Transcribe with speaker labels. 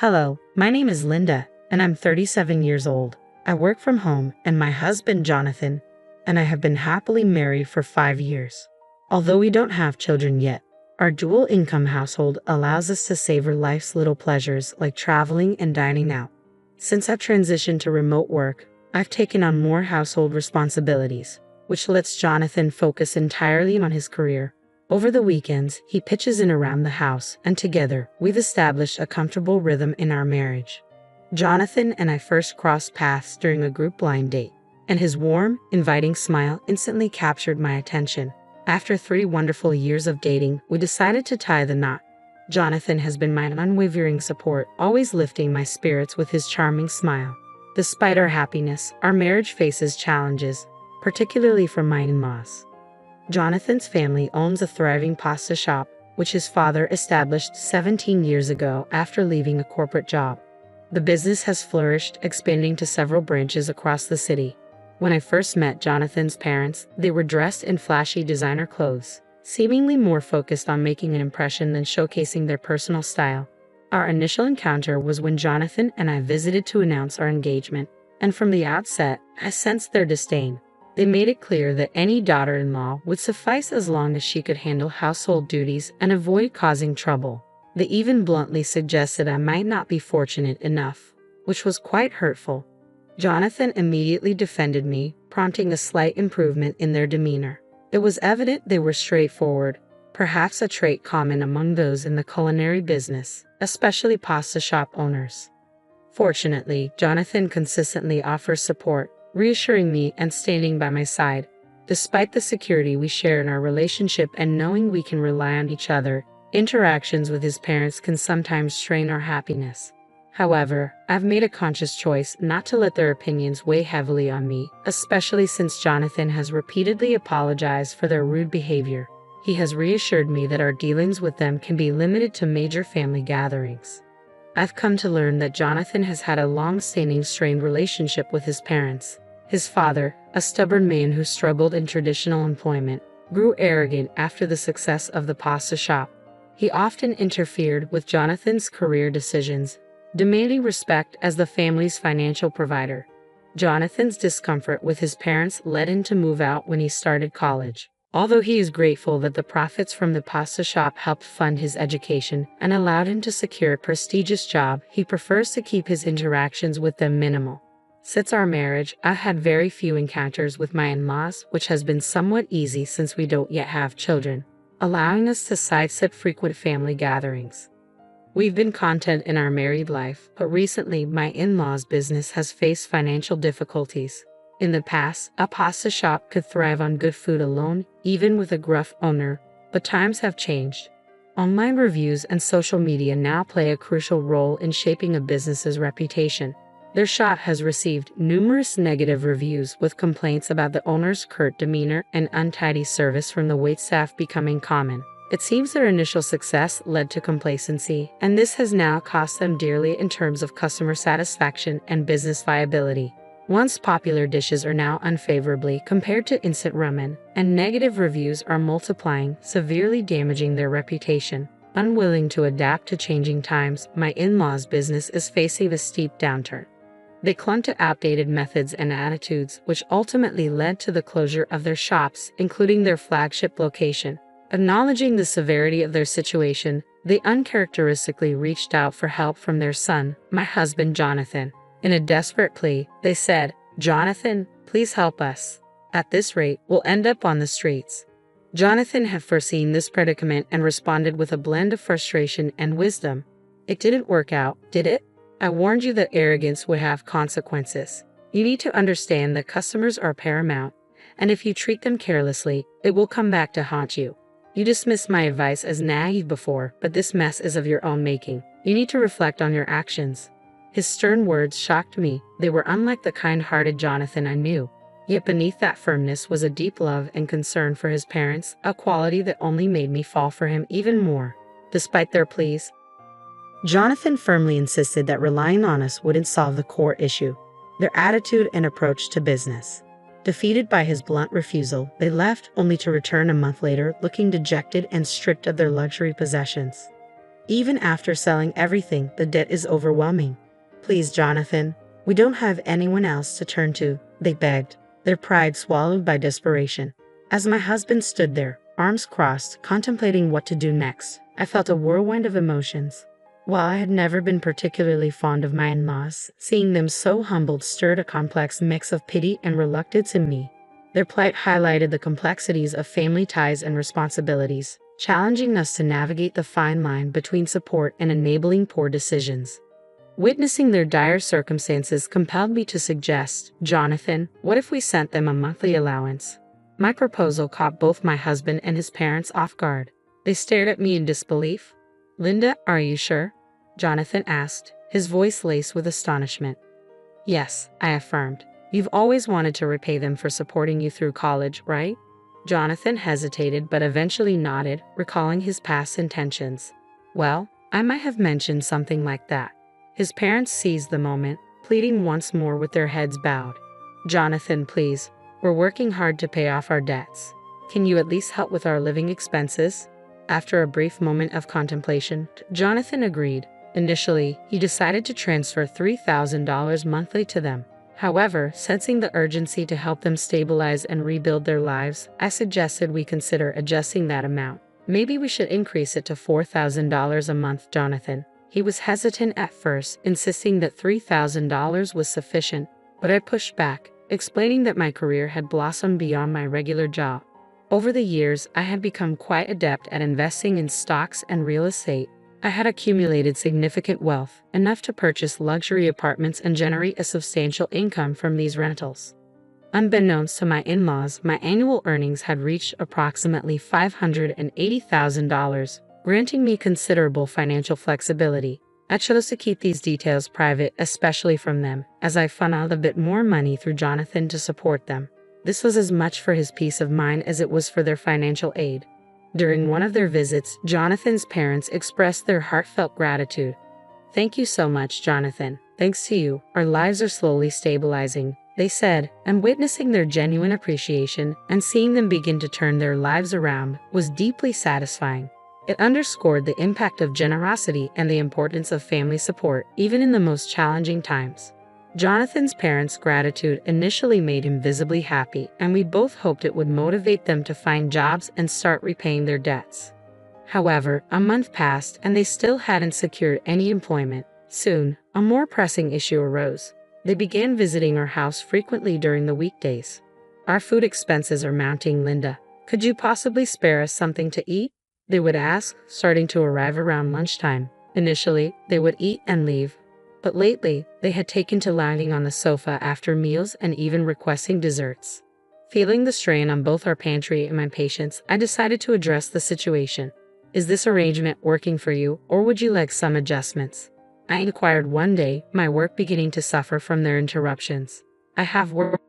Speaker 1: Hello, my name is Linda, and I'm 37 years old. I work from home, and my husband, Jonathan, and I have been happily married for 5 years. Although we don't have children yet, our dual income household allows us to savor life's little pleasures like traveling and dining out. Since I've transitioned to remote work, I've taken on more household responsibilities, which lets Jonathan focus entirely on his career. Over the weekends, he pitches in around the house, and together, we've established a comfortable rhythm in our marriage. Jonathan and I first crossed paths during a group blind date, and his warm, inviting smile instantly captured my attention. After 3 wonderful years of dating, we decided to tie the knot. Jonathan has been my unwavering support, always lifting my spirits with his charming smile. Despite our happiness, our marriage faces challenges, particularly from my in-laws. Jonathan's family owns a thriving pasta shop, which his father established 17 years ago after leaving a corporate job. The business has flourished, expanding to several branches across the city. When I first met Jonathan's parents, they were dressed in flashy designer clothes, seemingly more focused on making an impression than showcasing their personal style. Our initial encounter was when Jonathan and I visited to announce our engagement, and from the outset, I sensed their disdain. They made it clear that any daughter-in-law would suffice as long as she could handle household duties and avoid causing trouble. They even bluntly suggested I might not be fortunate enough, which was quite hurtful. Jonathan immediately defended me, prompting a slight improvement in their demeanor. It was evident they were straightforward, perhaps a trait common among those in the culinary business, especially pasta shop owners. Fortunately, Jonathan consistently offers support, reassuring me and standing by my side. Despite the security we share in our relationship and knowing we can rely on each other, interactions with his parents can sometimes strain our happiness. However, I've made a conscious choice not to let their opinions weigh heavily on me, especially since Jonathan has repeatedly apologized for their rude behavior. He has reassured me that our dealings with them can be limited to major family gatherings. I've come to learn that Jonathan has had a long-standing strained relationship with his parents. His father, a stubborn man who struggled in traditional employment, grew arrogant after the success of the pasta shop. He often interfered with Jonathan's career decisions, demanding respect as the family's financial provider. Jonathan's discomfort with his parents led him to move out when he started college. Although he is grateful that the profits from the pasta shop helped fund his education and allowed him to secure a prestigious job, he prefers to keep his interactions with them minimal. Since our marriage, I've had very few encounters with my in-laws, which has been somewhat easy since we don't yet have children, allowing us to sidestep frequent family gatherings. We've been content in our married life, but recently my in-laws' business has faced financial difficulties. In the past, a pasta shop could thrive on good food alone, even with a gruff owner, but times have changed. Online reviews and social media now play a crucial role in shaping a business's reputation. Their shop has received numerous negative reviews, with complaints about the owner's curt demeanor and untidy service from the waitstaff becoming common. It seems their initial success led to complacency, and this has now cost them dearly in terms of customer satisfaction and business viability. Once popular dishes are now unfavorably compared to instant ramen, and negative reviews are multiplying, severely damaging their reputation. Unwilling to adapt to changing times, my in-laws' business is facing a steep downturn. They clung to outdated methods and attitudes, which ultimately led to the closure of their shops, including their flagship location. Acknowledging the severity of their situation, they uncharacteristically reached out for help from their son, my husband Jonathan. In a desperate plea, they said, "Jonathan, please help us. At this rate, we'll end up on the streets." Jonathan had foreseen this predicament and responded with a blend of frustration and wisdom. "It didn't work out, did it? I warned you that arrogance would have consequences. You need to understand that customers are paramount, and if you treat them carelessly, it will come back to haunt you. You dismissed my advice as naive before, but this mess is of your own making. You need to reflect on your actions." His stern words shocked me. They were unlike the kind-hearted Jonathan I knew. Yet beneath that firmness was a deep love and concern for his parents, a quality that only made me fall for him even more. Despite their pleas, Jonathan firmly insisted that relying on us wouldn't solve the core issue: their attitude and approach to business. Defeated by his blunt refusal, they left only to return a month later looking dejected and stripped of their luxury possessions. Even after selling everything, the debt is overwhelming. Please, Jonathan, we don't have anyone else to turn to, they begged, their pride swallowed by desperation. As my husband stood there, arms crossed, contemplating what to do next, I felt a whirlwind of emotions. While I had never been particularly fond of my in-laws, seeing them so humbled stirred a complex mix of pity and reluctance in me. Their plight highlighted the complexities of family ties and responsibilities, challenging us to navigate the fine line between support and enabling poor decisions. Witnessing their dire circumstances compelled me to suggest, Jonathan, what if we sent them a monthly allowance? My proposal caught both my husband and his parents off guard. They stared at me in disbelief. Linda, are you sure? Jonathan asked, his voice laced with astonishment. Yes, I affirmed. You've always wanted to repay them for supporting you through college, right? Jonathan hesitated but eventually nodded, recalling his past intentions. Well, I might have mentioned something like that. His parents seized the moment, pleading once more with their heads bowed. Jonathan, please, we're working hard to pay off our debts. Can you at least help with our living expenses? After a brief moment of contemplation, Jonathan agreed. Initially, he decided to transfer $3,000 monthly to them. However, sensing the urgency to help them stabilize and rebuild their lives, I suggested we consider adjusting that amount. Maybe we should increase it to $4,000 a month, Jonathan. He was hesitant at first, insisting that $3,000 was sufficient, but I pushed back, explaining that my career had blossomed beyond my regular job. Over the years, I had become quite adept at investing in stocks and real estate. I had accumulated significant wealth, enough to purchase luxury apartments and generate a substantial income from these rentals. Unbeknownst to my in-laws, my annual earnings had reached approximately $580,000, granting me considerable financial flexibility. I chose to keep these details private, especially from them, as I funneled a bit more money through Jonathan to support them. This was as much for his peace of mind as it was for their financial aid. During one of their visits, Jonathan's parents expressed their heartfelt gratitude. Thank you so much, Jonathan. Thanks to you, our lives are slowly stabilizing, they said, and witnessing their genuine appreciation and seeing them begin to turn their lives around was deeply satisfying. It underscored the impact of generosity and the importance of family support, even in the most challenging times. Jonathan's parents' gratitude initially made him visibly happy, and we both hoped it would motivate them to find jobs and start repaying their debts. However, a month passed and they still hadn't secured any employment. Soon, a more pressing issue arose. They began visiting our house frequently during the weekdays. Our food expenses are mounting, Linda. Could you possibly spare us something to eat? They would ask, starting to arrive around lunchtime. Initially, they would eat and leave. But lately, they had taken to lounging on the sofa after meals and even requesting desserts. Feeling the strain on both our pantry and my patience, I decided to address the situation. Is this arrangement working for you, or would you like some adjustments? I inquired one day, my work beginning to suffer from their interruptions. I have work